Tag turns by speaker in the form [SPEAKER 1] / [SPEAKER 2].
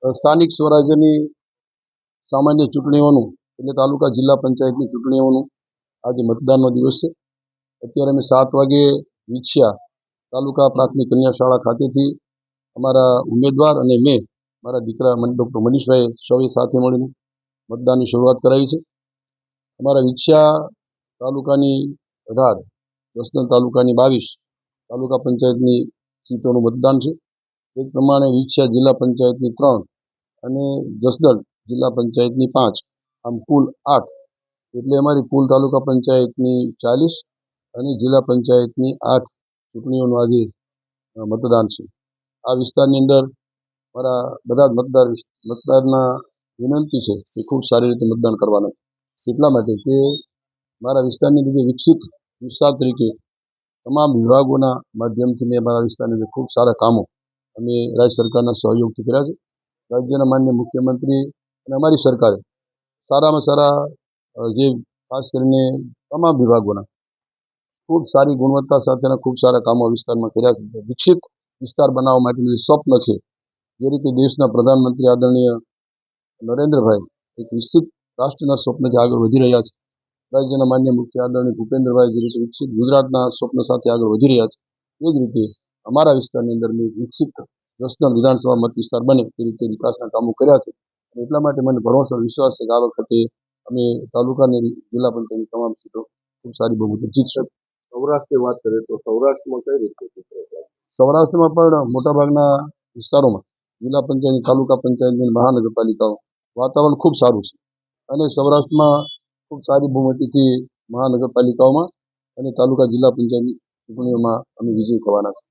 [SPEAKER 1] સ્થાનિક સ્વરાજ્યની સામાન્ય ચૂંટણીઓનું એટલે તાલુકા જિલ્લા પંચાયતની ચૂંટણીઓનું આજે મતદાનનો દિવસ છે. અત્યારે અમે 7 વાગે વિછિયા તાલુકા પ્રાથમિક કન્યા શાળા ખાતેથી અમારા ઉમેદવાર અને મેં મારા દીકરા ડૉક્ટર મનીષભાઈ સૌએ સાથે મળીને મતદાનની શરૂઆત કરાવી છે. અમારા વિછિયા તાલુકાની 18, જસદણ તાલુકાની 22 તાલુકા પંચાયતની સીટોનું મતદાન છે. એ પ્રમાણે વિછિયા જિલ્લા પંચાયતની 3 અને જસદણ જિલ્લા પંચાયતની 5, આમ કુલ 8 એટલે અમારી કુલ તાલુકા પંચાયતની 40 અને જિલ્લા પંચાયતની 8 ચૂંટણીઓનું આજે મતદાન છે. આ વિસ્તારની અંદર મારા બધા જ મતદારના વિનંતી છે કે ખૂબ સારી રીતે મતદાન કરવાના. એટલા માટે કે મારા વિસ્તારની અંદર વિકસિત વિસ્તાર તરીકે તમામ વિભાગોના માધ્યમથી મેં મારા વિસ્તારની અંદર ખૂબ સારા કામો અમે રાજ્ય સરકારના સહયોગથી કર્યા છે. રાજ્યના માનનીય મુખ્યમંત્રી અને અમારી સરકારે સારામાં સારા જે ખાસ કરીને તમામ વિભાગોના ખૂબ સારી ગુણવત્તા સાથેના ખૂબ સારા કામો વિસ્તારમાં કર્યા છે. વિકસિત વિસ્તાર બનાવવા માટેનું જે સ્વપ્ન છે, જે રીતે દેશના પ્રધાનમંત્રી આદરણીય નરેન્દ્રભાઈ એક વિકસિત રાષ્ટ્રના સ્વપ્નથી આગળ વધી રહ્યા છે. રાજ્યના માન્ય મુખ્ય આદરણીય ભૂપેન્દ્રભાઈ જે રીતે વિકસિત ગુજરાતના સ્વપ્ન સાથે આગળ વધી રહ્યા છે, એ જ રીતે અમારા વિસ્તારની અંદર વિકસિત જસદણ વિધાનસભા મત વિસ્તાર બને તે રીતે વિકાસના કામો કર્યા છે. અને એટલા માટે મને ભરોસો વિશ્વાસ છે કે આ વખતે અમે તાલુકાની જિલ્લા પંચાયતની તમામ સીટો ખૂબ સારી બહુમતી જીતશે.
[SPEAKER 2] સૌરાષ્ટ્રની વાત કરીએ તો સૌરાષ્ટ્રમાં કઈ રીતે ચિત્ર છે?
[SPEAKER 1] સૌરાષ્ટ્રમાં પણ મોટાભાગના વિસ્તારોમાં જિલ્લા પંચાયત, તાલુકા પંચાયતની મહાનગરપાલિકાઓ વાતાવરણ ખૂબ સારું છે અને સૌરાષ્ટ્રમાં ખૂબ સારી બહુમતીથી મહાનગરપાલિકાઓમાં અને તાલુકા જિલ્લા પંચાયતની ચૂંટણીઓમાં અમે વિજય થવાના છે.